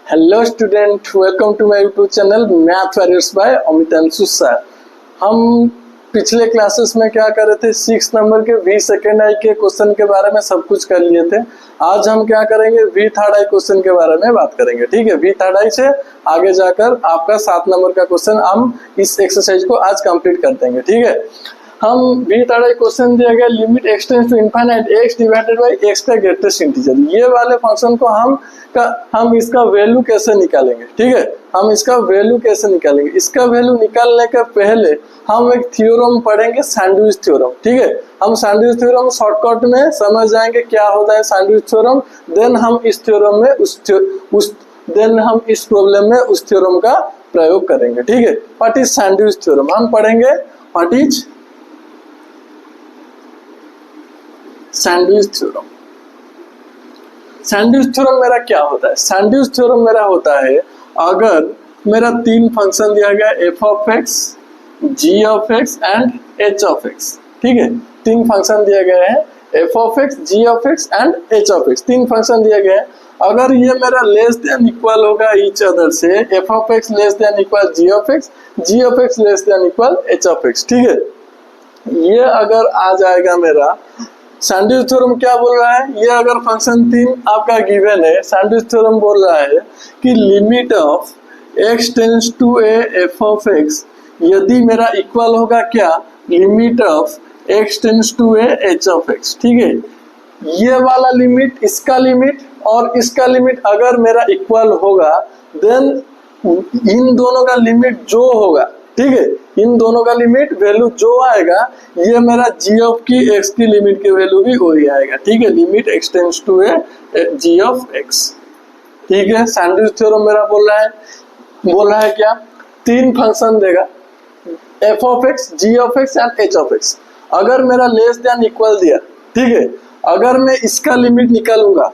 Hello student, welcome to my YouTube channel math warriors by Amitanshu sir. हम पिछले classes में क्या कर रहे थे, 6 नंबर के वी सेकेंड आई के क्वेश्चन के बारे में सब कुछ कर लिए थे। आज हम क्या करेंगे, वी थर्ड आई क्वेश्चन के बारे में बात करेंगे। ठीक है, वी थर्ड आई से आगे जाकर आपका 7 नंबर का क्वेश्चन हम इस एक्सरसाइज को आज कंप्लीट कर देंगे। ठीक है, हम वी थर्ड आई क्वेश्चन दिया गया limit x tends to infinite x divided by x का ग्रेटेस्ट इंटीजर। ये वाले फंक्शन को हम इसका वैल्यू कैसे निकालेंगे। ठीक है, हम इसका वैल्यू कैसे निकालेंगे, इसका वैल्यू निकालने के पहले हम एक थ्योरम पढ़ेंगे, सैंडविच थ्योरम। ठीक है, हम सैंडविच थ्योरम शॉर्टकट में समझ जाएंगे क्या होता है सैंडविच थ्योरम। देन हम इस थ्योरम में हम इस प्रॉब्लम में उस थ्योरम का प्रयोग करेंगे। ठीक है, व्हाट इज सैंडविच थ्योरम हम पढ़ेंगे। What is sandwich theorem. Sandwich theorem मेरा क्या होता है, सैंडविच थ्योरम मेरा होता है अगर मेरा 3 फंक्शन दिया गया f of x, g of x and h of x. ठीक है, 3 फंक्शन दिए गए हैं, f of x, g of x and h of x. 3 function दिए गए हैं। अगर ये मेरा लेस देन इक्वल होगा ईच अदर से, f of x less than equal g of x, g of x less than equal h of x. ठीक है, ये अगर आ जाएगा मेरा सैंडविच थ्योरम क्या बोल रहा है, ये अगर फंक्शन 3 आपका गिवन है, सैंडविच थ्योरम बोल रहा है कि limit of x tends to a f of x यदि मेरा इक्वल होगा क्या, limit of x tends to a h of x. ठीक है, ये वाला लिमिट, इसका लिमिट और इसका लिमिट अगर मेरा इक्वल होगा, देन इन दोनों का लिमिट जो होगा, ठीक है, इन दोनों का लिमिट वैल्यू जो आएगा, ये मेरा g ऑफ की x की लिमिट की वैल्यू भी वही आएगा। ठीक है, limit x tends to a g of x। ठीक है, सैंडविच थ्योरम मेरा बोल रहा है क्या, 3 फंक्शन देगा f of x, g of x and h of x। अगर मेरा लेस देन इक्वल दिया, ठीक है, अगर मैं इसका लिमिट निकालूंगा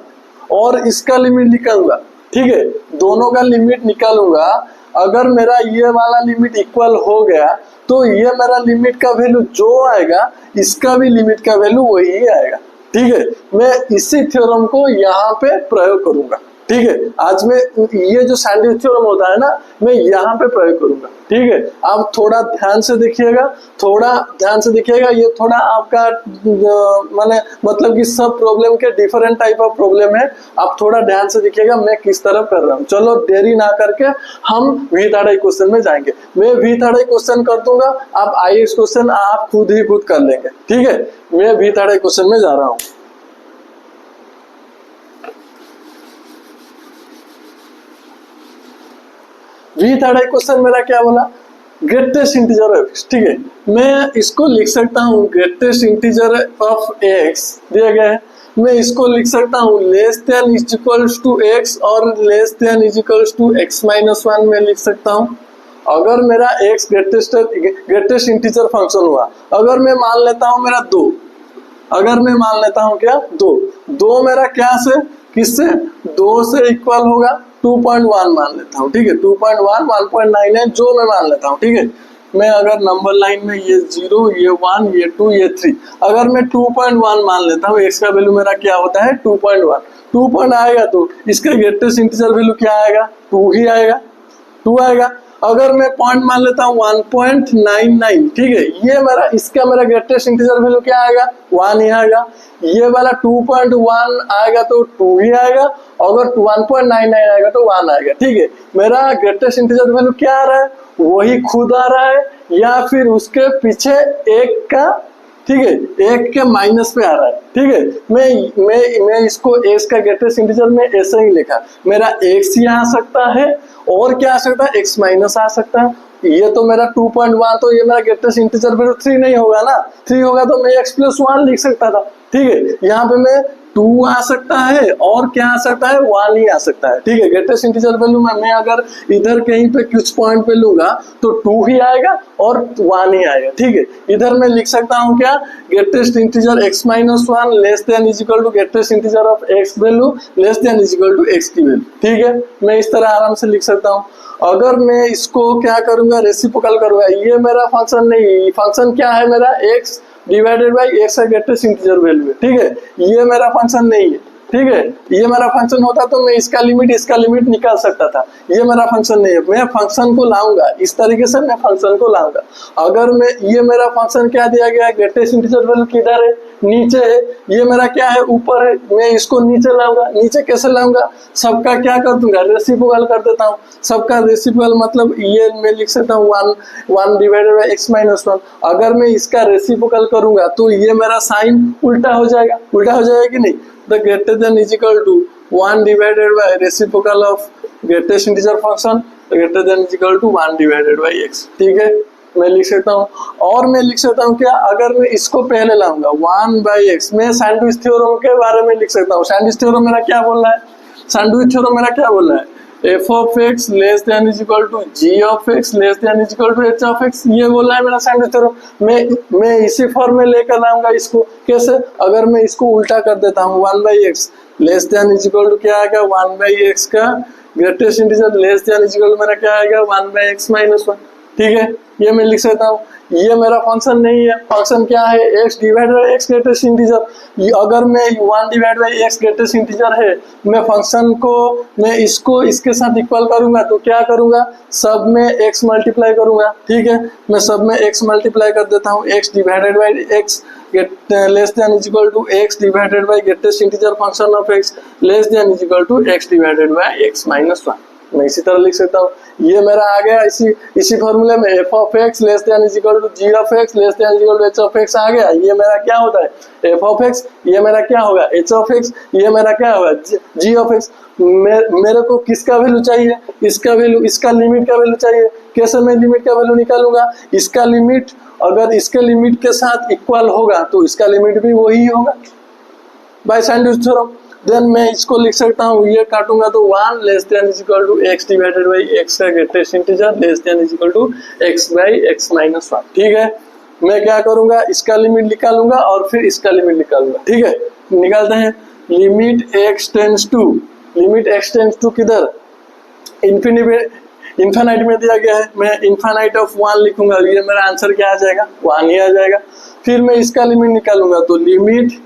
और इसका लिमिट निकालूंगा, ठीक है, दोनों का लिमिट निकालूंगा, अगर मेरा ये वाला लिमिट इक्वल हो गया तो ये मेरा लिमिट का वैल्यू जो आएगा, इसका भी लिमिट का वैल्यू वही आएगा। ठीक है, मैं इसी थ्योरम को यहाँ पे प्रयोग करूंगा। ठीक है, आज मैं ये जो सैंडविच थ्योरम होता है ना, मैं यहाँ पे प्रयोग करूंगा। ठीक है, आप थोड़ा ध्यान से देखिएगा, ये थोड़ा आपका मतलब कि सब प्रॉब्लम के डिफरेंट टाइप ऑफ प्रॉब्लम है, आप थोड़ा ध्यान से देखिएगा मैं किस तरह कर रहा हूँ। चलो देरी ना करके हम वी थर्ड आई क्वेश्चन में जाएंगे। मैं वी थर्ड आई क्वेश्चन कर दूंगा, आप आई क्वेश्चन आप खुद कर लेंगे। ठीक है, मैं वी थर्ड आई क्वेश्चन में जा रहा हूँ। वी थर्ड आई क्वेश्चन मेरा क्या बोला, ग्रेटेस्ट इंटीजर ऑफ एक्स। ठीक है, मैं इसको लिख सकता हूँ ग्रेटेस्ट इंटीजर ऑफ एक्स दिया गया है, मैं इसको लिख सकता हूँ less than is equals to x और less than is equals to x minus 1 में लिख सकता हूँ। अगर मेरा एक्स ग्रेटेस्ट इंटीजर फंक्शन हुआ, अगर मैं मान लेता हूँ मेरा 2, अगर मैं मान लेता हूँ क्या 2 मेरा क्या से किससे 2 से इक्वल होगा 2.1 मान लेता हूँ। ठीक है, 2.1, 1.99 जो मैं मान लेता हूँ। ठीक है, मैं अगर नंबर लाइन में ये 0, ये 1, ये 2, ये 3, अगर मैं 2.1 मान लेता हूँ, x का वैल्यू मेरा क्या होता है 2.1, 2 पॉइंट आएगा तो इसका ग्रेटेस्ट इंटीजर वैल्यू क्या आएगा, 2 ही आएगा, 2 आएगा। अगर मैं पॉइंट मान लेता हूँ 1.99, ठीक है, ये मेरा ग्रेटेस्ट इंटीजर वैल्यू क्या आएगा, 1 ही आएगा। ये वाला 2.1 आएगा तो 2 ही आएगा, अगर 1.99 आएगा तो 1 आएगा। ठीक है, मेरा ग्रेटेस्ट इंटीजर वैल्यू क्या आ रहा है, वही खुद आ रहा है या फिर उसके पीछे 1 का, ठीक है, 1 के माइनस पे आ रहा है। ठीक है, मैं इसको x का ग्रेटेस्ट इंटीजर में ऐसे ही लिखा, मेरा x ही आ सकता है और क्या आ सकता है, x माइनस आ सकता है। ये तो मेरा 2.1, तो ये मेरा ग्रेटेस्ट इंटीजर वैल्यू 3 नहीं होगा ना, 3 होगा तो मैं x प्लस 1 लिख सकता था। ठीक है, यहाँ पे मैं 2 आ सकता है और क्या आ सकता है, 1 ही आ सकता है। ठीक है, ग्रेटेस्ट इंटीजर वैल्यू में मैं अगर इधर कहीं पे कुछ पॉइंट पे लूंगा तो 2 ही आएगा और 1 ही आएगा। ठीक है, इधर मैं लिख सकता हूँ क्या, greatest integer x minus 1 less than is equal to greatest integer of x value less than is equal to x की वैल्यू। ठीक है, मैं इस तरह आराम से लिख सकता हूँ। अगर मैं इसको क्या करूंगा, रेसिप्रोकल करूंगा, ये मेरा फंक्शन नहीं, फंक्शन क्या है मेरा x डिवाइडेड बाई एक्स का ग्रेटेस्ट इंटीजर वैल्यू है। ठीक है, ये मेरा फंक्शन नहीं है, ठीक है। ये मेरा फंक्शन होता तो मैं इसका लिमिट निकाल सकता था। ये मेरा फंक्शन नहीं है, मैं फंक्शन को लाऊंगा इस तरीके से, मैं फंक्शन को लाऊंगा। अगर मैं ये मेरा फंक्शन क्या दिया गया है, ग्रेटेस्ट इंटीजर वैल्यू किधर है, नीचे है, ये मेरा क्या है, ऊपर है, मैं इसको नीचे लाऊंगा। नीचे कैसे लाऊंगा, सबका क्या कर दूंगा, रेसिप्रोकल कर देता हूँ। सबका रेसिप्रोकल मतलब ये मैं लिख सकता हूँ 1 डिवाइडेड बाई x माइनस 1। अगर मैं इसका रेसिप्रोकल करूंगा तो ये मेरा साइन उल्टा हो जाएगा, उल्टा हो जाएगा कि नहीं। The greater than is equal to 1 divided by reciprocal of greatest integer function, greater than is equal to 1 divided by x। ठीक है, मैं लिख सकता हूँ। और मैं लिख सकता हूँ क्या, अगर मैं इसको पहले लाऊंगा 1 बाई एक्स, मैं सैंडविच थ्योरम के बारे में लिख सकता हूँ। सैंडविच थ्योरम मेरा क्या बोल रहा है, सैंडविच थ्योरम मेरा क्या बोल रहा है, f of x less than is equal to g of x less than is equal to h of x, ये बोल रहा है मेरा सैंडविच थ्योरम। मैं इसी फॉर्म में लेकर लाऊंगा इसको। कैसे, अगर मैं इसको उल्टा कर देता हूँ 1 by x less than is equal to क्या आएगा, 1 बाई एक्स का greatest integer less than is equal to मेरा क्या आएगा, 1 बाई एक्स माइनस 1। ठीक है, ये मैं लिख सकता हूँ। ये मेरा फंक्शन नहीं है, फंक्शन क्या है, x divide by x greatest integer. अगर मैं 1 divide by x greatest integer है, मैं फंक्शन को मैं इसको इसके साथ इक्वल करूंगा तो क्या करूंगा, सब में x मल्टीप्लाई करूंगा। ठीक है, मैं सब में x मल्टीप्लाई कर देता हूँ। x divided by x less than is equal to x divided by greatest integer function of x less than is equal to x divided by x minus 1। मैं इसी तरह लिख सकता हूँ। ये मेरा आ गया इसी फॉर्मूले में f of x less than is equal to g of x less than is equal to h of x आ गया। ये मेरा क्या होता है, f ऑफ x, ये मेरा क्या होगा, h ऑफ x, ये मेरा क्या होगा, g ऑफ x। मेरे को किसका वैल्यू चाहिए, इसका वैल्यू, इसका लिमिट का वैल्यू चाहिए। कैसे मैं लिमिट का वैल्यू निकालूंगा, इसका लिमिट अगर इसके लिमिट के साथ इक्वल होगा तो इसका लिमिट भी वही होगा बाय सैंडविच थ्योरम। देन मैं इसको लिख सकता हूँ, ये काटूंगा तो 1 less than is equal to x divided by x का greatest integer less than is equal to x by x minus 1। ठीक है, मैं क्या करूंगा, इसका लिमिट निकालूंगा और फिर इसका लिमिट निकालूंगा। ठीक है, निकालते हैं। लिमिट x टेंड्स टू किधर, इन्फिनिट में दिया गया है, मैं इन्फिनिट ऑफ 1 लिखूंगा, ये मेरा आंसर क्या आ जाएगा, 1 ही आ जाएगा। फिर मैं इसका लिमिट निकालूंगा तो limit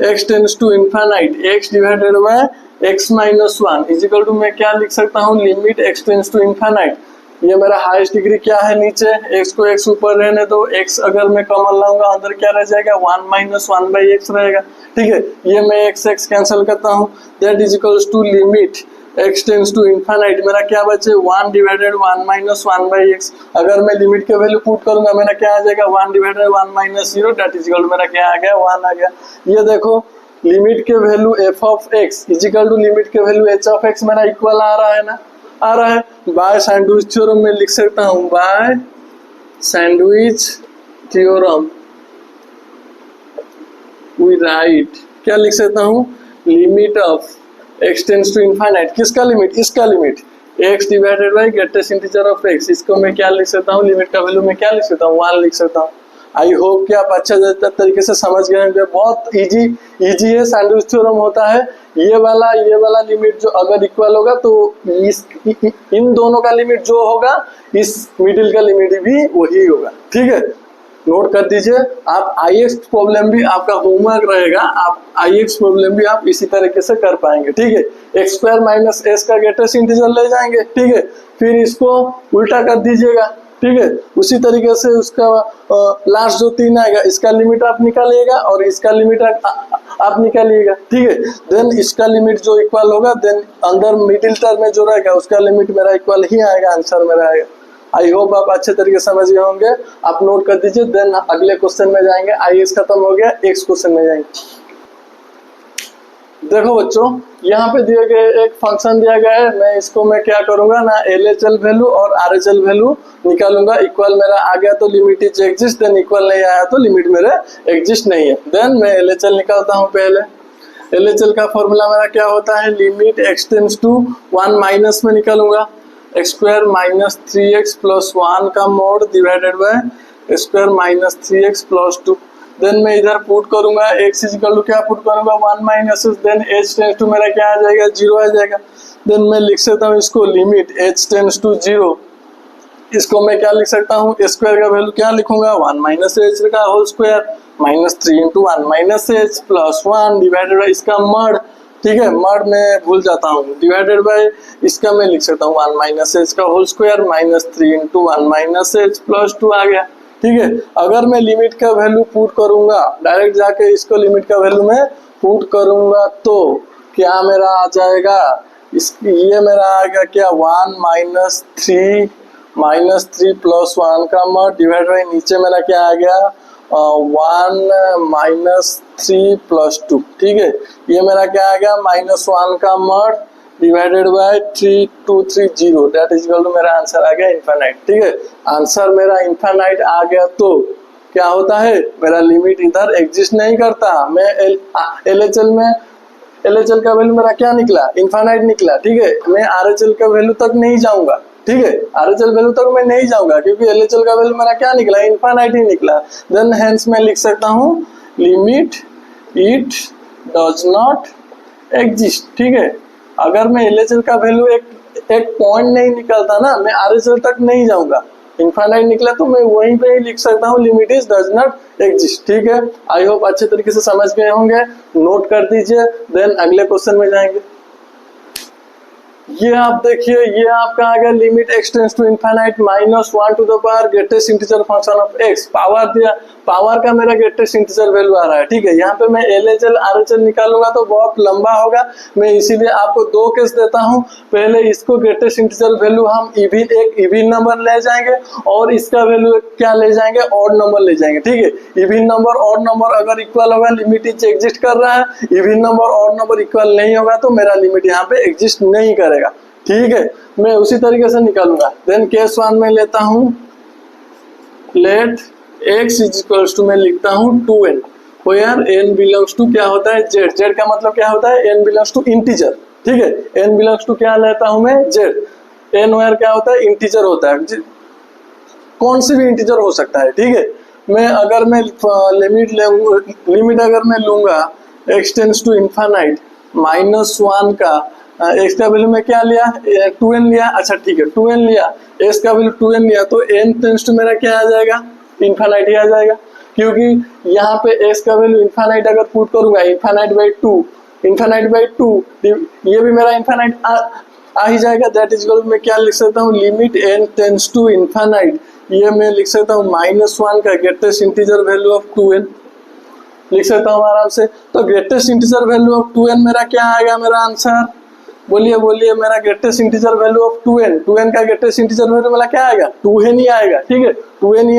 x tends to infinite x divided by x minus 1 is equal to, मैं क्या लिख सकता हूँ, limit x tends to infinite. ये मेरा हाईएस्ट डिग्री क्या है, नीचे, x को x ऊपर रहने दो, x अगर मैं कॉमन लाऊंगा अंदर क्या रह जाएगा, 1 माइनस 1 बाई x रहेगा। ठीक है, ये मैं x कैंसिल करता हूँ, that is equals to limit x tends to infinite, मेरा क्या बचे, 1 डिवाइडेड 1 माइनस 1 बाई x। अगर मैं लिमिट के वैल्यू पुट करूंगा मेरा क्या आ जाएगा, 1 divided 1 minus 0, that is equal to मेरा क्या आ गया, 1 आ गया। ये देखो लिमिट के value f of x is equal to limit के वैल्यू h ऑफ x मेरा इक्वल आ रहा है ना, आ रहा है। बाय सैंडविच थ्योरम में लिख सकता हूँ, by sandwich theorem we write, क्या लिख सकता हूँ, limit of x tends to infinite, किसका लिमिट, इसका limit x divided by greatest integer of x, इसको मैं क्या लिख सकता हूँ, लिमिट का वैल्यू मैं क्या लिख सकता हूँ, 1 लिख सकता हूँ। आई होप कि आप अच्छा तरीके से समझ गए होंगे। बहुत इजी है, सैंडविच थ्योरम होता है। ये वाला लिमिट जो अगर इक्वल होगा तो इन दोनों का लिमिट जो होगा इस मिडिल का लिमिट भी वही होगा। ठीक है, नोट कर दीजिए। आप IX प्रॉब्लम भी आपका होमवर्क रहेगा, आप IX प्रॉब्लम भी आप इसी तरीके से कर पाएंगे। ठीक है, x स्क्वायर माइनस s का ग्रेटेस्ट इंटीजर ले जाएंगे। ठीक है, फिर इसको उल्टा कर दीजिएगा। ठीक है, उसी तरीके से उसका लास्ट जो 3 आएगा इसका लिमिट आप निकालिएगा और इसका लिमिट आप निकालिएगा। ठीक है, देन इसका लिमिट जो इक्वल होगा, देन अंदर मिडिल टर्म में जो रहेगा उसका लिमिट मेरा इक्वल ही आएगा, आंसर मेरा आएगा। आई होप आप अच्छे तरीके से समझ गए होंगे। आप नोट कर दीजिए, देन अगले क्वेश्चन में जाएंगे। IX खत्म हो गया, नेक्स्ट क्वेश्चन में जाएंगे। देखो बच्चों, यहाँ पे दिए गए एक फंक्शन दिया गया है, मैं क्या करूंगा ना, LHL वैल्यू और RHL वैल्यू निकालूंगा। इक्वल मेरा आ गया तो limit is exist, than equal नहीं आया तो लिमिट मेरे एग्जिस्ट नहीं है। देन मैं LHL निकालता हूँ। पहले LHL का फॉर्मूला मेरा क्या होता है, limit x tends to 1 minus में निकालूंगा, x square minus 3x plus 1 का mod divided by x square minus 3x plus 2। Then मैं इधर पुट करूंगा, x इज इक्वल टू क्या पुट करूंगा, 1 minus, then h tends to मेरा क्या आ जाएगा, 0 आ जाएगा। देन मैं लिख सकता हूँ इसको लिमिट h टेंड्स टू 0, इसको मैं क्या लिख सकता हूँ, स्क्वायर का वैल्यू क्या लिखूंगा, 1 माइनस h का whole square minus 3 into 1 minus h plus 1 divided by इसका मड ठीक है, मर्ड में भूल जाता हूँ, डिवाइडेड बाय इसका मैं लिख सकता हूँ 1 माइनस एच का whole square minus 3 into 1 minus h plus 2 आ गया। ठीक है, अगर मैं लिमिट का वैल्यू पुट करूंगा, डायरेक्ट जाके इसको लिमिट का वैल्यू मैं पुट करूंगा तो क्या मेरा आ जाएगा, ये मेरा आएगा क्या 1 माइनस थ्री प्लस 1 का मर्ड डिवाइड बाई नीचे मेरा क्या आ गया 1 माइनस 3 प्लस 2। ठीक है, ये मेरा क्या आ गया -1 का mod divided by 3 2 3 0 that is equal to मेरा आंसर आ गया इनफाइनाइट। ठीक है, आंसर मेरा इनफाइनाइट आ गया तो क्या होता है, मेरा लिमिट इधर एग्जिस्ट नहीं करता। मैं एलएचएल का वैल्यू मेरा क्या निकला, इनफाइनाइट निकला। ठीक है, मैं आरएचएल का वैल्यू तक नहीं जाऊंगा। ठीक है, आरएचएल वैल्यू तक मैं नहीं जाऊंगा क्योंकि एलएचएल का वैल्यू मेरा क्या निकला, इनफाइनाइट ही निकला। देन हेंस मैं लिख सकता हूँ limit it does not exist. ठीक है, अगर मैं एलएचएल का वैल्यू एक पॉइंट नहीं निकलता ना, मैं आरएचएल तक नहीं जाऊंगा, इनफाइनाइट निकला तो मैं वहीं पे ही लिख सकता हूँ limit is does not exist. ठीक है, आई होप अच्छे तरीके से समझ गए होंगे, नोट कर दीजिए। देन अगले क्वेश्चन में जाएंगे। ये आप देखिए, ये आपका आ गया limit x tends to infinite -1 to the power greatest integer function of x. Power दिया, पावर का मेरा ग्रेटेस्ट इंटीजर वैल्यू आ रहा है। ठीक है, यहाँ पे मैं एलएचएल आरएचएल निकालूंगा तो बहुत लंबा होगा, मैं इसीलिए आपको 2 केस देता हूँ। पहले इसको ग्रेटेस्ट इंटीजर वैल्यू हम एक इवन नंबर ले जाएंगे और इसका वैल्यू क्या ले जाएंगे, ऑड नंबर ले जाएंगे। ठीक है, इवन नंबर ऑड नंबर अगर इक्वल होगा लिमिट इज एग्जिस्ट कर रहा है, even number odd number equal नहीं होगा तो मेरा लिमिट यहाँ पे एग्जिस्ट नहीं करेगा। ठीक है, मैं उसी तरीके से निकालूंगा। देन केस 1 में लेता हूं let x is equals to मैं लिखता हूं 2n where n belongs to क्या होता है z। z का मतलब क्या होता है, n बिलोंग्स टू इंटीजर। ठीक है, n बिलोंग्स टू क्या लेता हूं मैं z। n वेयर क्या होता है, इंटीजर होता है, कौन सी भी इंटीजर हो सकता है। ठीक है, मैं अगर मैं लिमिट अगर मैं लूंगा x टेंड्स टू इनफाइनाइट -1 का x का वैल्यू में क्या लिया 2n लिया। अच्छा ठीक है, 2n लिया, x का वैल्यू 2n लिया तो n टेंड्स टू मेरा क्या आ जाएगा, इनफाइनाइट ही आ जाएगा। क्योंकि यहाँ पे x का वैल्यू इनफाइनाइट अगर पुट करूंगा इनफाइनाइट बाई 2 ये भी मेरा इनफाइनाइट आ ही जाएगा। दैट इज इक्वल मैं क्या लिख सकता हूँ, limit n tends to infinite, ये मैं लिख सकता हूँ -1 का greatest integer value of 2n लिख सकता हूँ आराम से। तो greatest integer value of 2n मेरा क्या आएगा, मेरा आंसर बोलिए मेरा greatest integer value of 2n का ग्रेटेस्ट इंटीजर वैल्यू मेरा क्या आएगा, 2n ही आएगा। ठीक है, 2n ही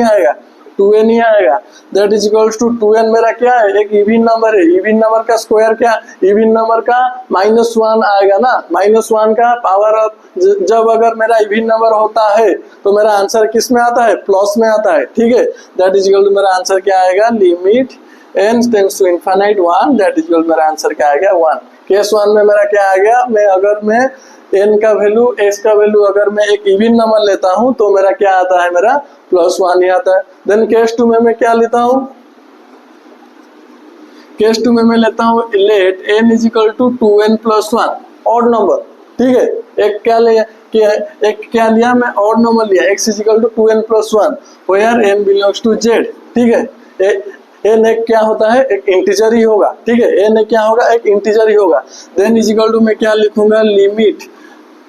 आएगा। That is equals to 2n मेरा क्या है, एक इवन नंबर है, इवन नंबर का स्क्वायर क्या, इवन नंबर का -1 आएगा ना, -1 का पावर ऑफ, जब अगर मेरा इवन नंबर होता है तो मेरा आंसर किस में आता है, प्लस में आता है। ठीक है, दैट इज इक्वल टू मेरा आंसर क्या आएगा, limit n tends to infinite 1, that is equal मेरा आंसर क्या आएगा 1। केस 1 में मेरा क्या आ गया, अगर मैं n का वैल्यू x का वैल्यू अगर मैं एक इवन नंबर लेता हूं तो मेरा क्या आता है, मेरा +1 ही आता है। देन केस 2 में मैं क्या लेता हूं, केस 2 में मैं लेता हूं let n is equal to 2n + 1 odd number. ठीक है, एक क्या लिया मैं, ऑड नंबर लिया, x is equal to 2n + 1 where n belongs to z। ठीक है, n एक क्या होता है, एक इंटीजर ही होगा। ठीक है, n एक क्या होगा, एक इंटीजर ही होगा। देन इज इक्वल टू मैं क्या लिखूंगा, लिमिट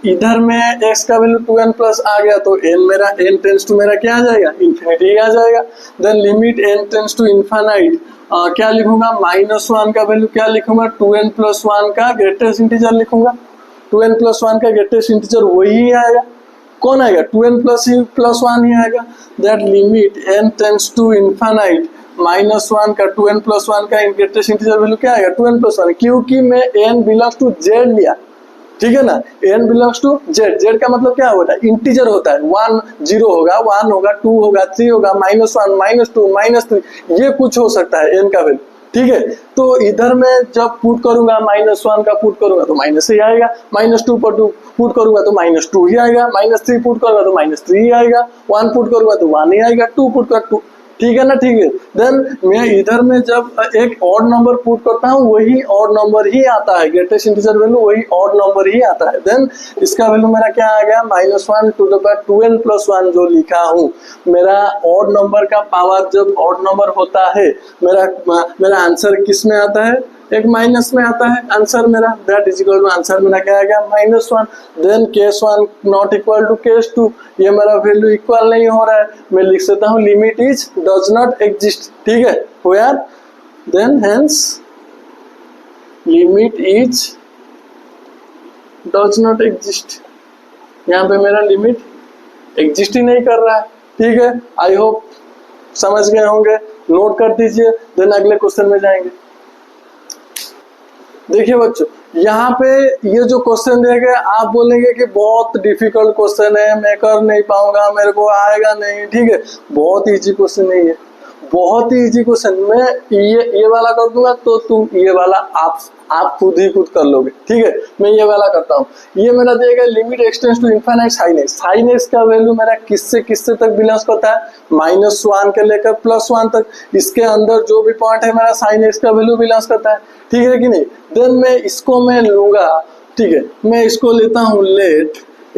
इधर में x का वैल्यू 2n प्लस आ गया तो n टेंड्स टू मेरा क्या आ जाएगा, इन्फिनिटी आ जाएगा। Then limit n tends to infinite क्या लिखूंगा, -1 का वैल्यू क्या लिखूंगा, 2n + 1 का ग्रेटेस्ट इंटीजर लिखूंगा। 2n + 1 का ग्रेटेस्ट इंटीजर वही आएगा, कौन आएगा, 2n + 1 ही आएगा। That limit n tends to infinite -1 का 2n + 1 का ग्रेटेस्ट इंटीजर वैल्यू क्या आएगा, 2n + 1, क्योंकि मैं n बिलोंग्स टू z लिया। ठीक है ना, n बिलोंग्स टू z का मतलब क्या होता है, इंटीजर होता है, 1 0 होगा, 1 होगा, 2 होगा, 3 होगा, -1 -2 -3 ये कुछ हो सकता है n का वैल्यू। ठीक है, तो इधर मैं जब पुट करूंगा -1 का पुट करूंगा तो माइनस ही आएगा, -2 पर पुट करूंगा तो -2 ही आएगा, -3 पुट करूंगा तो -3 ही आएगा, 1 पुट करूंगा तो 1 ही आएगा, 2 पुट कर 2। ठीक है ना, ठीक है। देन मैं इधर में जब एक ऑड नंबर पुट करता हूँ वही ऑड नंबर ही आता है, ग्रेटेस्ट इंटीजर वैल्यू वही ऑड नंबर ही आता है। देन इसका वैल्यू मेरा क्या आ गया, -1 टू द पावर 2n + 1 जो लिखा हूँ, मेरा ऑड नंबर का पावर जब ऑड नंबर होता है मेरा आंसर किस में आता है, एक माइनस में आता है आंसर मेरा, that is equal to answer मेरा क्या आ गया -1। Then case 1 not equal to case 2, ये मेरा वैल्यू इक्वल नहीं हो रहा है, मैं लिख सकता हूँ limit is does not exist. ठीक है हो यार, then hence limit is does not exist, यहाँ पे मेरा लिमिट एग्जिस्ट ही नहीं कर रहा है। ठीक है, आई होप समझ गए होंगे, नोट कर दीजिए, देन अगले क्वेश्चन में जाएंगे। देखिए बच्चों, यहाँ पे ये जो क्वेश्चन दिए गए आप बोलेंगे कि बहुत डिफिकल्ट क्वेश्चन है, मैं कर नहीं पाऊंगा, मेरे को आएगा नहीं। ठीक है, बहुत इजी क्वेश्चन नहीं है, बहुत ही इजी क्वेश्चन। मैं ये वाला कर दूंगा तो तुम ये वाला आप खुद ही खुद कर लोगे। ठीक है, मैं ये वाला करता हूँ। ये मेरा दिया गया limit x tends to infinite sine x. Sine x का वैल्यू मेरा किससे किससे तक बिलोंग करता है, -1 के लेकर +1 तक। इसके अंदर जो भी पॉइंट है मेरा साइन एक्स का वैल्यू बिलोंग करता है। ठीक है कि नहीं, देन मैं इसको मैं लूंगा। ठीक है, मैं इसको लेता हूँ let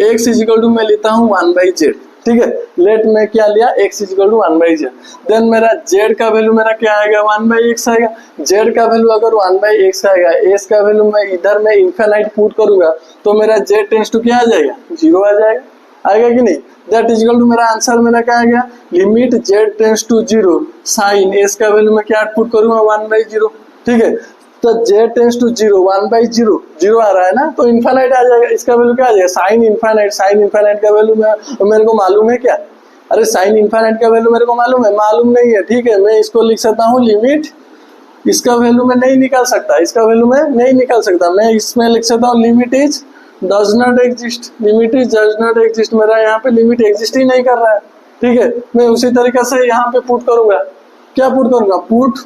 x is equal to मैं लेता हूँ 1/z। ठीक है, लेट में क्या लिया x is equal to 1/z। Then मेरा z का वैल्यू मेरा क्या आएगा 1/x आएगा। z का वैल्यू अगर 1/x आएगा, s का वैल्यू मैं इधर में इनफाइनाइट पुट करूंगा तो मेरा z टेंड्स टू क्या आ जाएगा 0 आ जाएगा, आएगा कि नहीं। दैट इज इक्वल टू मेरा आंसर मेरा क्या आ गया limit z tends to 0 sine s का वैल्यू मैं क्या पुट करूंगा 1/0। ठीक है, तो z टेंड्स टू 0 1/0 0 आ रहा है ना, तो इनफाइनाइट आ जाएगा। इसका वैल्यू क्या आ जाएगा साइन इनफाइनाइट का वैल्यू मेरे को मालूम है क्या, अरे साइन इनफाइनाइट का वैल्यू मेरे को मालूम है, मालूम नहीं है। ठीक है, मैं इसको लिख सकता हूँ लिमिट, इसका वैल्यू मैं नहीं निकाल सकता, इसका वैल्यू मैं नहीं निकाल सकता, मैं इसमें लिख सकता हूँ limit is does not exist. Limit is does not exist, मेरा यहाँ पे लिमिट एग्जिस्ट ही नहीं कर रहा है। ठीक है, मैं उसी तरीके से यहाँ पे पुट करूंगा, क्या पुट करूंगा, put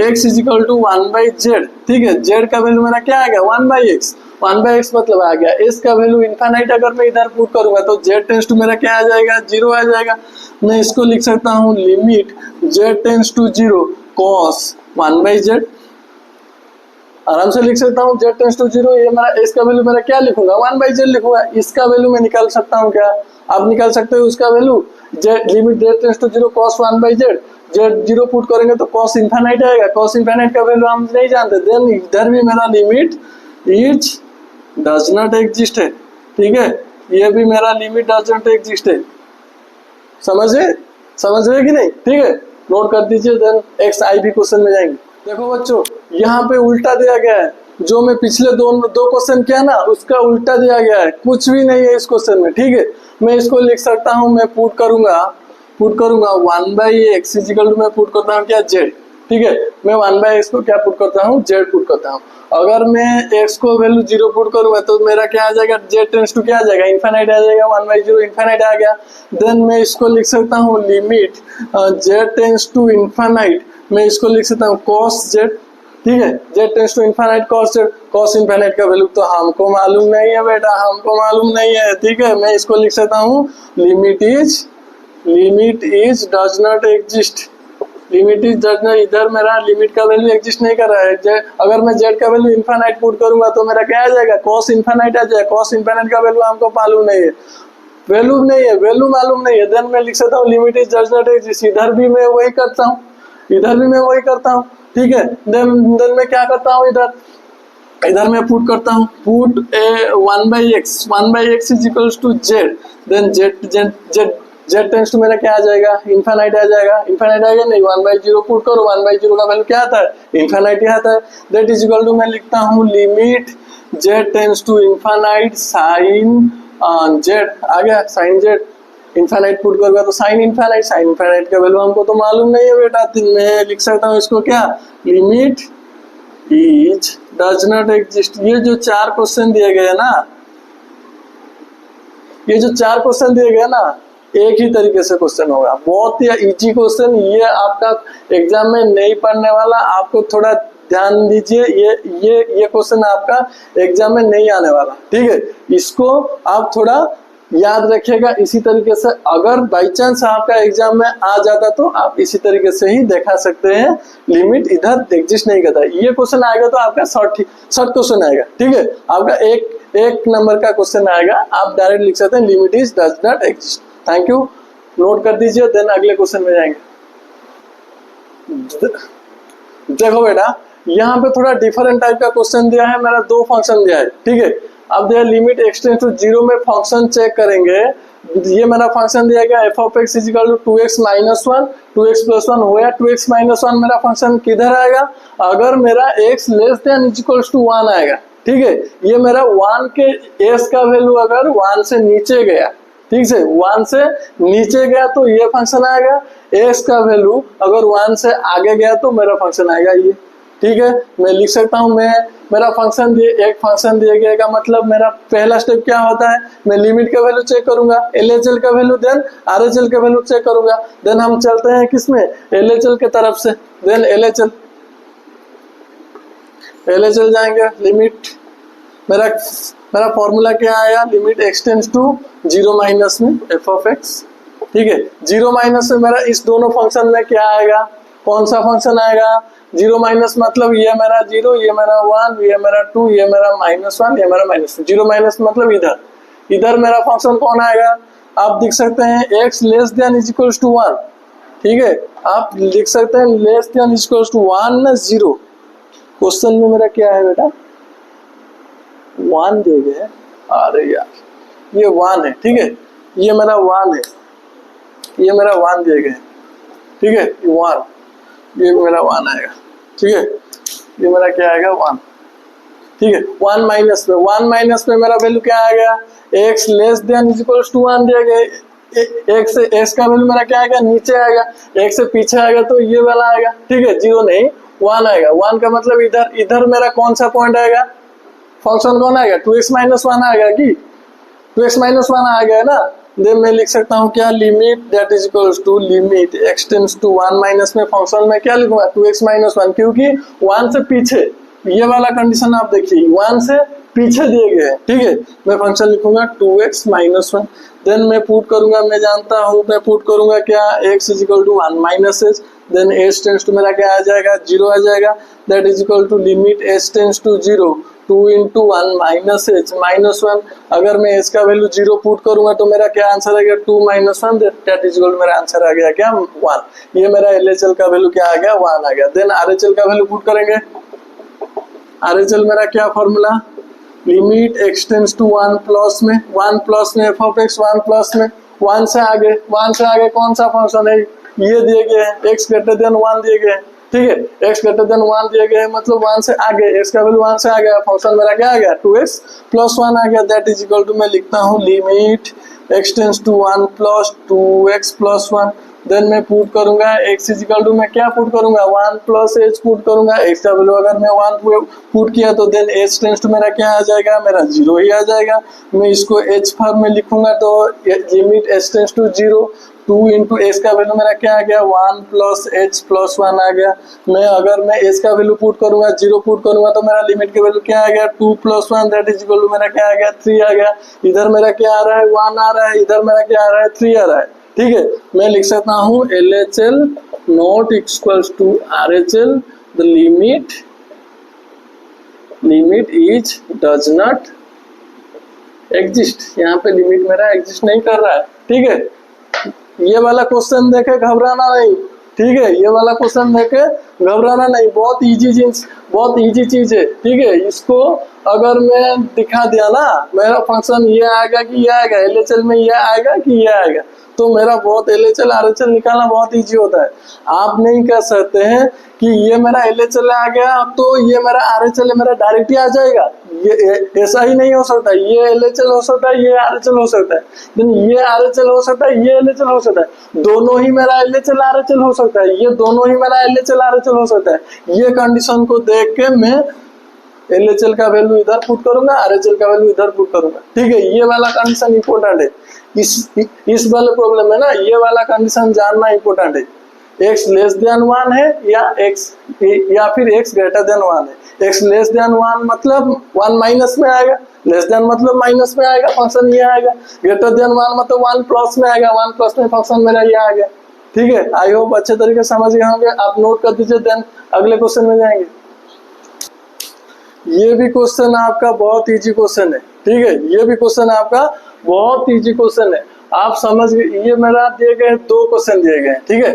x is equal to 1/z। ठीक है, z का वैल्यू मेरा क्या आ गया 1/x, 1/x मतलब आ गया। s का वैल्यू इनफाइनाइट अगर मैं इधर पुट करूंगा तो z टेंड्स टू मेरा क्या आ जाएगा 0 आ जाएगा। मैं इसको लिख सकता हूँ limit z tends to 0 cos 1/z, आराम से लिख सकता हूँ z टेंड्स टू 0। ये मेरा s का वैल्यू मेरा क्या लिखूंगा 1/z लिखूंगा। इसका वैल्यू मैं निकाल सकता हूँ क्या, आप निकाल सकते हो उसका value, limit z tends to 0 cos 1/z, z 0 put करेंगे तो cos इनफाइनाइट आएगा, cos इनफाइनाइट का वैल्यू हम नहीं जानते। देन इधर भी मेरा limit is does not exist है। ठीक है, ये भी मेरा लिमिट डज नॉट एग्जिस्ट है, समझ रहे कि नहीं। ठीक है, नोट कर दीजिए, देन एक्स आई भी क्वेश्चन में जाएंगे। देखो बच्चों, यहाँ पे उल्टा दिया गया है, जो मैं पिछले दो क्वेश्चन किया ना उसका उल्टा दिया गया है, कुछ भी नहीं है इस क्वेश्चन में। ठीक है, मैं इसको लिख सकता हूँ, मैं पुट करूंगा 1/x इज इक्वल टू मैं पुट करता हूँ क्या z। ठीक है, मैं 1/x को क्या पुट करता हूँ z पुट करता हूँ। अगर मैं x को वैल्यू 0 पुट करूंगा तो मेरा क्या आ जाएगा z टेंड्स टू क्या आ जाएगा इनफाइनाइट आ जाएगा, 1/0 इनफाइनाइट आ गया। देन मैं इसको लिख सकता हूँ limit z tends to infinite, मैं इसको लिख सकता हूँ cos z। ठीक है, z tends to infinite cos z, cos infinite का वैल्यू तो हमको मालूम नहीं है बेटा, हमको मालूम नहीं है। ठीक है, मैं इसको लिख सकता हूँ limit is does not exist, limit is does not, इधर मेरा लिमिट का वैल्यू एग्जिस्ट नहीं कर रहा है। अगर मैं z का वैल्यू इनफाइनाइट पुट करूंगा तो मेरा क्या आ जाएगा cos इनफाइनाइट आ जाएगा। cos इनफाइनाइट का वैल्यू हमको मालूम नहीं है, वैल्यू मालूम नहीं है। देन मैं लिख सकता हूँ limit is does not exist, इधर भी मैं वही करता हूँ। ठीक है, देन मैं क्या करता हूँ, इधर मैं पुट करता हूँ, put 1/x is equals to z। Then z tends to मेरा क्या आ जाएगा इनफाइनाइट आ जाएगा नहीं, 1/0 पुट करो, 1/0 का वैल्यू क्या आता है इनफाइनाइट ही आता है। दैट इज इक्वल टू मैं लिखता हूँ limit z tends to infinite sine z आ गया, साइन z इनफाइनाइट पुट करूंगा तो साइन इनफाइनाइट का वैल्यू हमको तो मालूम नहीं है बेटा। मैं लिख सकता हूँ इसको क्या limit is does not exist. ये जो 4 क्वेश्चन दिए गए ना, एक ही तरीके से क्वेश्चन होगा, बहुत ही इजी क्वेश्चन। ये आपका एग्जाम में नहीं पढ़ने वाला, आपको थोड़ा ध्यान दीजिए, ये क्वेश्चन आपका एग्जाम में नहीं आने वाला। ठीक है, इसको आप थोड़ा याद रखिएगा। इसी तरीके से अगर बाई चांस आपका एग्जाम में आ जाता तो आप इसी तरीके से ही दिखा सकते हैं, लिमिट इधर एग्जिस्ट नहीं करता। ये क्वेश्चन आएगा तो आपका शॉर्ट क्वेश्चन आएगा। ठीक है, आपका एक नंबर का क्वेश्चन आएगा, आप डायरेक्ट लिख सकते हैं limit is does not exist. Thank you, note कर दीजिए, देन अगले क्वेश्चन में जाएंगे। देखो बेटा, यहाँ पे थोड़ा डिफरेंट टाइप का क्वेश्चन दिया है, मेरा दो फंक्शन दिया है, ठीक है। अब दिया लिमिट एक्सटेंड टू 0 में फंक्शन चेक करेंगे। ये मेरा फंक्शन दिया गया f of x is equal to 2x minus 1 2x plus 1 हो गया। 2x माइनस 1 मेरा फंक्शन किधर आएगा, अगर मेरा x less than is equals to 1 आएगा, ठीक है। ये मेरा 1 के s का वैल्यू अगर 1 से नीचे गया, ठीक है, 1 से नीचे गया तो ये फंक्शन आएगा। x का वैल्यू अगर 1 से आगे गया तो मेरा फंक्शन आएगा ये, ठीक है। मैं लिख सकता हूँ, मैं मेरा फंक्शन एक फंक्शन दिया गया का मतलब मेरा पहला स्टेप क्या होता है, मैं लिमिट का वैल्यू चेक करूंगा, LHL का वैल्यू, देन RHL का वैल्यू चेक करूंगा, देन हम चलते हैं किसमें, LHL के तरफ से, देन LHL जाएंगे। लिमिट मेरा फॉर्मूला क्या आया, लिमिट एक्सटेंड्स टू 0 माइनस में एफ ऑफ एक्स, ठीक है। 0 माइनस में मेरा इस दोनों फंक्शन में क्या आएगा, कौन सा फंक्शन आएगा, 0 माइनस मतलब ये मेरा 0, ये मेरा 1, ये मेरा 2, ये मेरा -1, ये मेरा -2। 0 माइनस मतलब इधर मेरा फंक्शन कौन आएगा, आप देख सकते हैं x less than equals to 1, ठीक है। आप लिख सकते हैं लेस देन इक्वल्स टू 1 ना 0। क्वेश्चन में मेरा क्या है बेटा, 1 दिए गए, अरे यार ये 1 है, ठीक है, ये मेरा 1 है, ये मेरा 1 दिए गए, ठीक है, 1, ये मेरा 1 आएगा, ठीक है, ये मेरा क्या आएगा 1, ठीक है। 1 माइनस में मेरा वैल्यू क्या आ गया, x less than equals to 1 दिया गया, x से x का वैल्यू मेरा क्या आएगा, नीचे आएगा, x से पीछे आएगा तो ये वाला आएगा, ठीक है, 0 नहीं 1 आएगा। 1 का मतलब इधर मेरा कौन सा पॉइंट आएगा, फंक्शन कौन आएगा, 2x माइनस 1 आएगा कि 2x माइनस 1 आ गया ना, देन मैं लिख सकता हूँ क्या, limit that is equals to limit x tends to 1 minus में फंक्शन में क्या लिखूंगा, 2x माइनस 1, क्योंकि 1 से पीछे, ये वाला कंडीशन आप देखिए 1 से पीछे दिए गए हैं, ठीक है। मैं फंक्शन लिखूंगा 2x माइनस 1, देन मैं पुट करूंगा, मैं जानता हूँ मैं पुट करूंगा क्या, x is equal to 1 minus h, then h tends to मेरा क्या आ जाएगा, 0 आ जाएगा, that is equal to limit h tends to 0 2 into 1 minus h minus 1। अगर मैं h का वैल्यू 0 पुट करूंगा तो मेरा क्या आंसर आ गया, 2 माइनस 1, दैट इज इक्वल, मेरा आंसर आ गया क्या 1। ये मेरा LHL का वैल्यू क्या आ गया, 1 आ गया। देन RHL का वैल्यू पुट करेंगे, RHL मेरा क्या formula, limit x tends to 1 plus में एफ ऑफ एक्स, 1 प्लस में 1 से आगे कौन सा फंक्शन है, ये दिए गए हैं, x ग्रेटर देन 1 दिए गए हैं, ठीक है, x ग्रेटर देन 1 दिए गए हैं मतलब 1 से आगे, x का वैल्यू 1 से आ गया, फंक्शन मेरा क्या आ गया, 2x प्लस 1 आ गया, दैट इज इक्वल टू, मैं लिखता हूँ limit x tends to 1 plus 2x plus 1, then मैं पुट करूंगा x इज इक्वल टू, मैं क्या पुट करूंगा, 1 प्लस h पुट करूंगा, x का वैल्यू अगर मैं 1 पुट किया तो देन h टेंड्स टू मेरा क्या आ जाएगा, मेरा 0 ही आ जाएगा। मैं इसको h फॉर्म में लिखूंगा तो limit h tends to 0 2 into h का वैल्यू मेरा क्या आ गया, 1 प्लस h प्लस 1 आ गया। अगर मैं h का वैल्यू पुट करूंगा, 0 पुट करूंगा तो मेरा लिमिट का वैल्यू क्या आ गया, 2 plus 1 that is equal to मेरा क्या आ गया, 3 आ गया। इधर मेरा क्या आ रहा है, 1 आ रहा है, इधर मेरा क्या आ रहा है, 3 आ रहा है, ठीक है। मैं लिख सकता हूँ LHL not equals to RHL, the limit is does not exist. यहाँ पे लिमिट मेरा एग्जिस्ट नहीं कर रहा है, ठीक है। ये वाला क्वेश्चन देखे घबराना नहीं, ठीक है, ये वाला क्वेश्चन देखे घबराना नहीं, बहुत इजी चीज है, ठीक है। इसको अगर मैं दिखा दिया ना, मेरा फंक्शन ये आएगा कि ये आएगा, LHL में ये आएगा कि ये आएगा, तो मेरा बहुत LHL RHL निकालना बहुत इजी होता है। आप नहीं कह सकते हैं कि ये मेरा LHL आ गया तो ये मेरा RHL मेरा डायरेक्ट ही आ जाएगा, ये ऐसा ही नहीं हो सकता। ये LHL हो सकता है, ये RHL हो सकता है, देन ये RHL हो सकता है, ये LHL हो सकता है, दोनों ही मेरा LHL RHL हो सकता है, ये दोनों ही मेरा LHL RHL हो सकता है। ये कंडीशन को देख के मैं LHL का वैल्यू इधर पुट करूंगा, RHL का वैल्यू इधर पुट करूंगा, ठीक है। ये वाला कंडीशन इंपॉर्टेंट है, इस वाले प्रॉब्लम में ना ये वाला कंडीशन जानना इंपॉर्टेंट है। x लेस देन 1 है या फिर x ग्रेटर देन 1 है। x लेस देन 1 मतलब 1 माइनस में आएगा, लेस देन मतलब माइनस में आएगा, फंक्शन ये आएगा। ग्रेटर देन 1 मतलब 1 प्लस में आएगा, 1 प्लस में फंक्शन मेरा ये आ गया, ठीक है। आई होप अच्छे तरीके से समझ गए होंगे। आप नोट कर दीजिए, देन अगले क्वेश्चन में जाएंगे। ये भी क्वेश्चन आपका बहुत इजी क्वेश्चन है, ठीक है, ये भी क्वेश्चन आपका बहुत इजी क्वेश्चन है। आप समझ गए, ये मेरा दिए गए 2 क्वेश्चन दिए गए, ठीक है।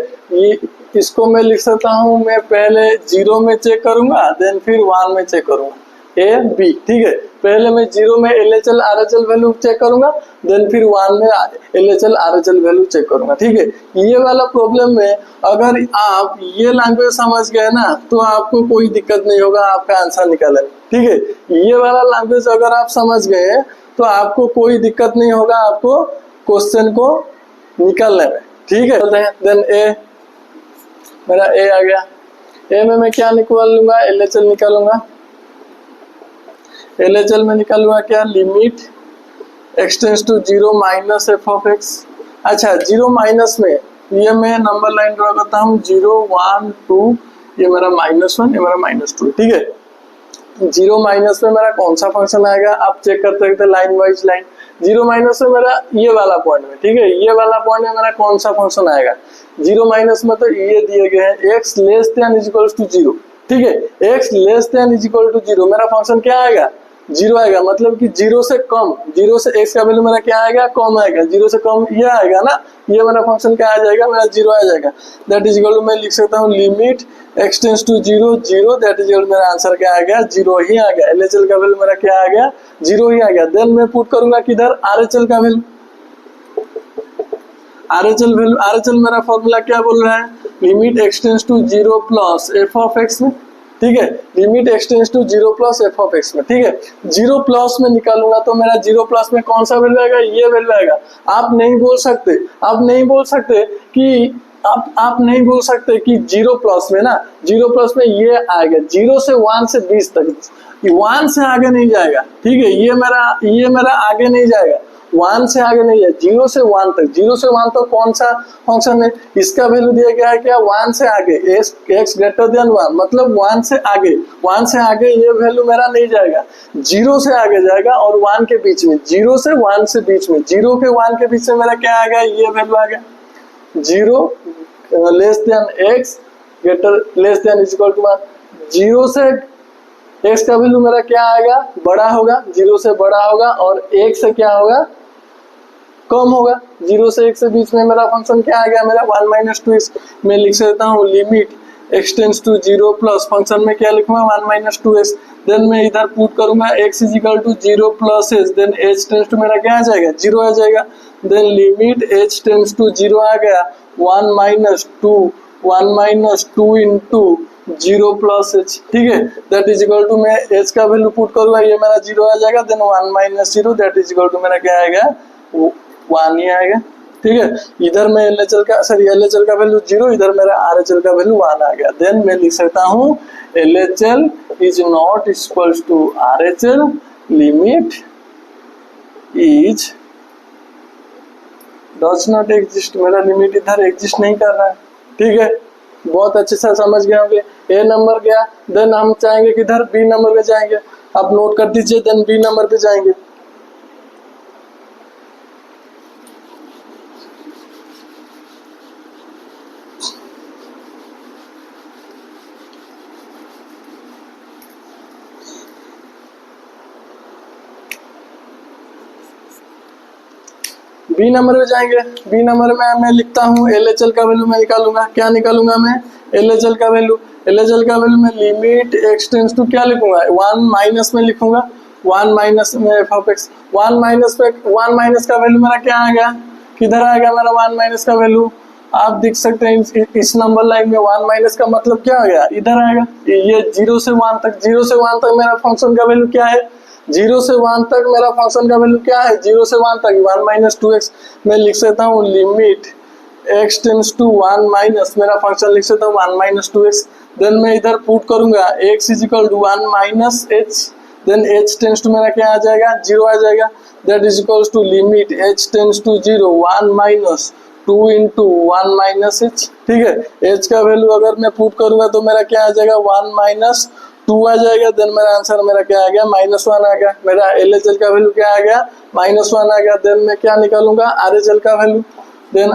इसको मैं लिख सकता हूँ, मैं पहले 0 में चेक करूंगा, देन फिर 1 में चेक करूंगा, ए बी, ठीक है। पहले मैं 0 में LHL RHL वैल्यू चेक करूंगा, देन फिर 1 में LHL RHL वैल्यू चेक करूंगा, ठीक है। ये वाला प्रॉब्लम में अगर आप ये लैंग्वेज समझ गए ना तो आपको कोई दिक्कत नहीं होगा आपका आंसर निकालने में, ठीक है। ये वाला लैंग्वेज अगर आप समझ गए तो आपको कोई दिक्कत नहीं होगा आपको क्वेश्चन को निकालने में, ठीक है। देन ए, मेरा ए आ गया। ए में मैं क्या निकाल लूंगा, LHL निकालूंगा। LHL में निकालूंगा क्या, limit x tends to 0 minus f of x. अच्छा, 0 माइनस में ये मैं नंबर लाइन ड्रॉ करता हूँ, 0 1 2, ये मेरा -1, ये मेरा -2, ठीक है। 0 माइनस में मेरा कौन सा फंक्शन आएगा आप चेक करते सकते लाइन वाइज लाइन। 0 माइनस में मेरा ये वाला पॉइंट में, ठीक है, ये वाला पॉइंट में मेरा कौन सा फंक्शन आएगा 0 माइनस में, तो ये दिए गए हैं x less than is equal to 0, ठीक है। x less than is equal to 0 मेरा फंक्शन क्या आएगा, 0 आएगा, मतलब कि 0 से कम, 0 से x का वैल्यू मेरा क्या आएगा, कम आएगा, 0 से कम ये आएगा ना, ये मेरा फंक्शन क्या आ जाएगा, मेरा 0 आ जाएगा। दैट इज इक्वल टू मैं लिख सकता हूँ limit x tends to 0 0, that is equal to मेरा आंसर क्या आ गया, 0 ही आ गया। LHL का वैल्यू मेरा क्या आ गया, 0 ही आ गया। देन मैं पुट करूंगा किधर, RHL का वैल्यू। RHL वैल्यू, RHL मेरा फॉर्मूला क्या बोल रहा है, limit x tends to 0 plus f of x में, ठीक है, limit x tends to 0 plus f of x में, ठीक है। 0 प्लस में निकालूंगा तो मेरा 0 प्लस में कौन सा वैल्यू आएगा, ये वैल्यू आएगा। आप नहीं बोल सकते, आप नहीं बोल सकते कि आप नहीं बोल सकते कि 0 प्लस में ना, 0 प्लस में ये आएगा, 0 से 1 से 20 तक, 1 से आगे नहीं जाएगा, ठीक है। ये मेरा आगे नहीं जाएगा, 1 से आगे नहीं है, 0 से 1 तक, 0 से 1 तक कौन सा फंक्शन है, इसका वैल्यू दिया गया है क्या, 1 से आगे, x ग्रेटर देन 1, मतलब 1 से आगे, 1 से आगे ये वैल्यू मेरा नहीं जाएगा, 0 से आगे जाएगा और 1 के बीच में, 0 से 1 से बीच में, 0 के 1 के बीच में मेरा क्या आ गया, ये वैल्यू आ गया, 0 less than x greater less than is equal to 1। 0 से x का वैल्यू मेरा क्या आएगा, बड़ा होगा, 0 से बड़ा होगा, और 1 से क्या होगा, कम होगा। 0 से 1 से बीच में मेरा फंक्शन क्या आ गया, मेरा 1 माइनस 2x। मैं लिख सकता हूँ limit x tends to 0 plus, function में क्या लिखूंगा, 1 माइनस 2x। देन मैं इधर पुट करूंगा x is equal to 0 plus h, then h tends to मेरा क्या आ जाएगा, 0 आ जाएगा। Then limit h tends to 0 आ गया, 1 माइनस 2 इंटू 0 प्लस h, ठीक है। दैट इज इक्वल टू मैं h का वैल्यू पुट करूंगा, ये मेरा 0 आ जाएगा, then 1 minus 0, that is equal to मेरा क्या आएगा, 1 ही आएगा, ठीक है। इधर मैं LHL का वैल्यू 0, इधर मेरा RHL का वैल्यू 1 आ गया। देन मैं लिख सकता हूँ LHL is not equal to RHL, limit is does not exist, मेरा लिमिट इधर एग्जिस्ट नहीं कर रहा है, ठीक है। बहुत अच्छे से समझ गए होंगे। ए नंबर गया, देन हम चाहेंगे किधर, बी नंबर पे जाएंगे, आप नोट कर दीजिए, देन बी नंबर पे जाएंगे। बी नंबर पे जाएंगे। बी नंबर में मैं लिखता हूँ LHL का वैल्यू मैं निकालूंगा, क्या निकालूंगा मैं, LHL का वैल्यू। LHL का वैल्यू में लिमिट x टेंड्स टू क्या लिखूंगा, 1 माइनस में लिखूंगा, 1 माइनस में एफ ऑफ एक्स। 1 माइनस का वैल्यू मेरा क्या आ गया, किधर आएगा मेरा 1 माइनस का वैल्यू, आप देख सकते हैं इस नंबर लाइन में 1 माइनस का मतलब क्या आ गया, इधर आएगा। ये 0 से 1 तक, 0 से 1 तक मेरा फंक्शन का वैल्यू क्या है, 0 से 1 तक मेरा फंक्शन का वैल्यू क्या है, 0 से 1 तक 1 माइनस 2x। मैं लिख सकता हूँ limit x tends to 1 minus, मेरा फंक्शन लिख सकता हूँ 1 माइनस 2x। देन मैं इधर पुट करूंगा x is equal to 1 minus h, then h tends to मेरा क्या आ जाएगा, 0 आ जाएगा। That is equal to limit h tends to 0 1 minus 2 into 1 minus h, ठीक है। h का वैल्यू अगर मैं पुट करूंगा तो मेरा क्या आ जाएगा, 1 माइनस 2 आ जाएगा। देन मेरा आंसर मेरा क्या आ गया, -1 आ गया। मेरा LHL का वैल्यू क्या आ गया, -1 आ गया। देन मैं क्या निकालूंगा, RHL का वैल्यू। देन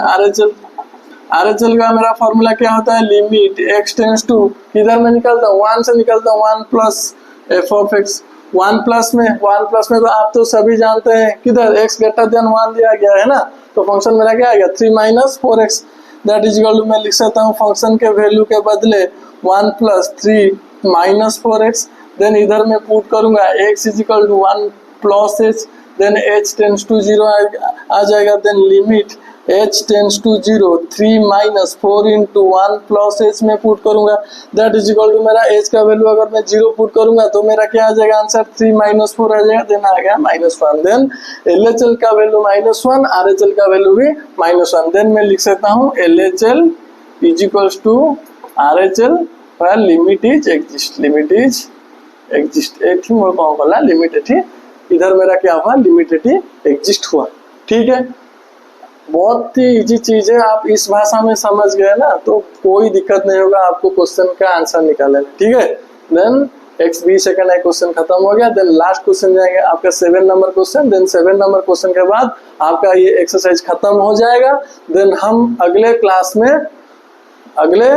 RHL का मेरा फॉर्मूला क्या होता है, लिमिट x टेंड्स टू, इधर मैं निकालता हूँ 1 से निकालता हूँ 1 plus f of x. 1 plus में तो आप तो सभी जानते हैं किधर x ग्रेटर देन 1 दिया गया है ना, तो फंक्शन मेरा क्या आ गया 3 minus 4x। That is equal to मैं लिख सकता हूँ फंक्शन के वैल्यू के बदले 1 + 3 - 4x, देन इधर मैं पुट करूंगा x is equal to 1 + h, then h tends to 0 आ जाएगा, then limit h tends to 0 3 - 4 × 1 + h में पुट करूंगा, दैट इज इक्वल टू मेरा h का वैल्यू अगर मैं 0 पुट करूंगा तो मेरा क्या आ जाएगा आंसर 3 - 4 आ जाएगा, देन आ गया -1, देन LHL का वैल्यू -1, RHL का वैल्यू भी -1, देन मैं लिख सकता हूँ LHL is equals to RHL where limit is exist, limit is exist एठी मोर कौन बोला लिमिट एठी, इधर मेरा क्या हुआ लिमिट एठी एग्जिस्ट हुआ। ठीक है, बहुत ही इजी चीज है, आप इस भाषा में समझ गए ना तो कोई दिक्कत नहीं होगा आपको क्वेश्चन का आंसर निकालने में। ठीक है, देन x 20 सेकंड है, क्वेश्चन खत्म हो गया, देन लास्ट क्वेश्चन जाएंगे आपका 7 number question, then 7 number question के बाद आपका ये एक्सरसाइज खत्म हो जाएगा, देन हम अगले क्लास में अगले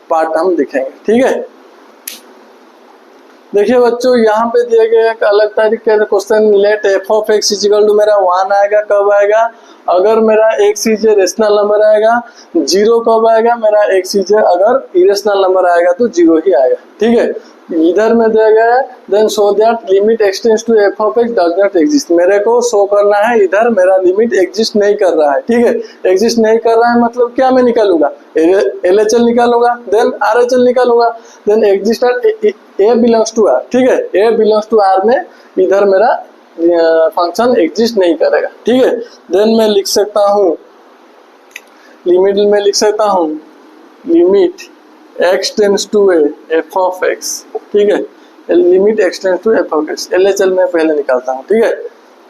पार्ट हम दिखेंगे। ठीक है, देखिए बच्चों यहाँ पे दिए गए एक अलग तरीके से question, let f(x) is equal to मेरा 1 आएगा, कब आएगा अगर मेरा x रेशनल नंबर आएगा, 0 कब आएगा मेरा x अगर इरेशनल नंबर आएगा तो 0 ही आएगा। ठीक है, इधर में दिया गया है then show that limit x tends to f(x) does not exist, मेरे को शो करना है इधर मेरा लिमिट एग्जिस्ट नहीं कर रहा है। ठीक है, एग्जिस्ट नहीं कर रहा है मतलब क्या मैं निकालूंगा LHL निकालूंगा, देन RHL निकालूंगा, then exist A belongs to R। ठीक है, A बिलोंग्स टू R में इधर मेरा फंक्शन एग्जिस्ट नहीं करेगा। ठीक है, देन मैं लिख सकता हूँ लिमिट में लिख सकता हूँ limit x tends to a f(x), ठीक है, limit x tends to f(x), LHL में पहले निकालता हूँ। ठीक है,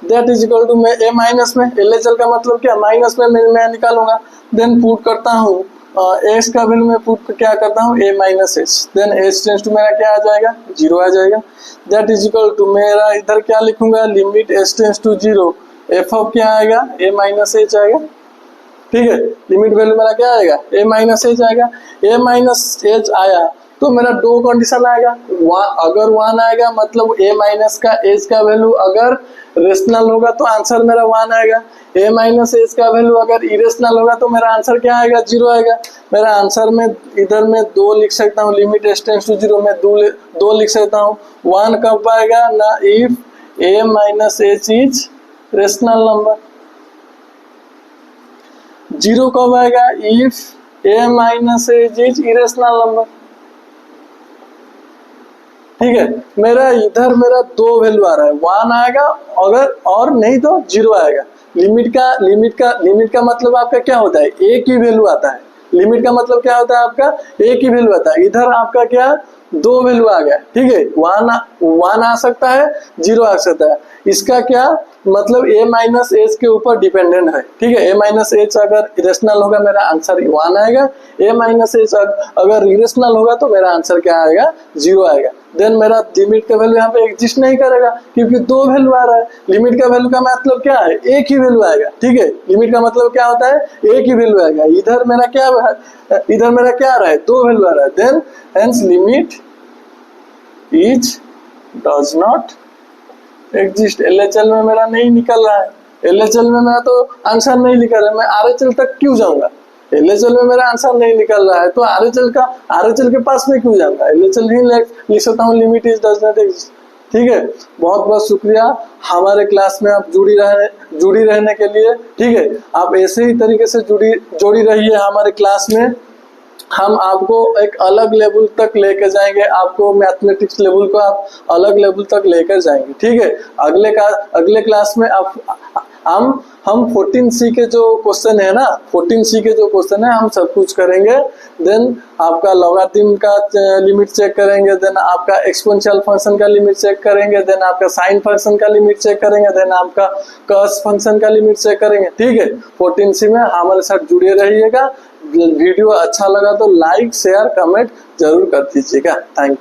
दैट इज इक्वल टू मैं a माइनस में, LHL का मतलब क्या माइनस में मैं निकालूंगा, देन पुट करता हूँ x का वैल्यू में पुट क्या करता हूँ a - h, then h tends to मेरा क्या आ जाएगा 0 आ जाएगा, दैट इज इक्वल टू मेरा इधर क्या लिखूंगा limit h tends to 0 f of क्या आएगा a - h आएगा। ठीक है, लिमिट वैल्यू मेरा क्या आएगा a - h आएगा, a - h आया तो मेरा दो कंडीशन आएगा, अगर 1 आएगा मतलब a माइनस का h का वैल्यू अगर रेशनल होगा तो आंसर मेरा 1 आएगा, a माइनस h का वैल्यू अगर इरेशनल होगा तो मेरा आंसर क्या आएगा 0 आएगा। मेरा आंसर में इधर में 2 लिख सकता हूँ, लिमिट h टेंड्स टू 0 में 2 लिख सकता हूँ। 1 कब आएगा ना if a minus h is rational number, 0 कब आएगा if a minus h is irrational number. ठीक है, मेरा इधर मेरा 2 वैल्यू आ रहा है, 1 आएगा अगर और नहीं तो 0 आएगा। लिमिट का मतलब आपका क्या होता है एक ही वैल्यू आता है, लिमिट का मतलब क्या होता है आपका एक ही वैल्यू आता है, इधर आपका क्या 2 वैल्यू आ गया। ठीक है, 1 आ सकता है 0 आ सकता है, इसका क्या मतलब a माइनस h के ऊपर डिपेंडेंट है। ठीक है, a माइनस h अगर इरेशनल होगा मेरा आंसर 1 आएगा, a माइनस h अगर इरेशनल होगा तो मेरा आंसर क्या आएगा 0 आएगा। देन मेरा लिमिट का वैल्यू यहाँ पे एग्जिस्ट नहीं करेगा क्योंकि 2 वैल्यू आ रहा है, लिमिट का वैल्यू का मतलब क्या है एक ही वैल्यू आएगा। ठीक है, लिमिट का मतलब क्या होता है एक ही वैल्यू आएगा, इधर मेरा क्या आ रहा है 2 वैल्यू आ रहा है, then hence limit is does not exist. LHL में मेरा नहीं निकल रहा है, LHL में मेरा तो आंसर नहीं निकल रहा है, मैं RHL तक क्यों जाऊंगा, LHL में मेरा आंसर नहीं निकल रहा है तो RHL के पास में क्यों जाऊंगा, LHL ही लिख सकता हूँ limit is does not exist. ठीक है, बहुत बहुत शुक्रिया हमारे क्लास में आप जुड़ी रहने के लिए। ठीक है, आप ऐसे ही तरीके से जुड़ी रहिए हमारे क्लास में, हम आपको एक अलग लेवल तक लेकर जाएंगे, आपको मैथमेटिक्स लेवल को आप अलग लेवल तक लेकर जाएंगे। ठीक है, अगले क्लास में हम 14C के जो क्वेश्चन है ना, 14C के जो क्वेश्चन है हम सब कुछ करेंगे। देन आपका लॉगरिथम का लिमिट चेक करेंगे, देन आपका एक्सपोनेंशियल फंक्शन का लिमिट चेक करेंगे, देन आपका साइन फंक्शन का लिमिट चेक करेंगे, देन आपका कॉस फंक्शन का लिमिट चेक करेंगे। ठीक है, 14C में हमारे साथ जुड़े रहिएगा। वीडियो अच्छा लगा तो लाइक शेयर कमेंट जरूर कर दीजिएगा। Thank you.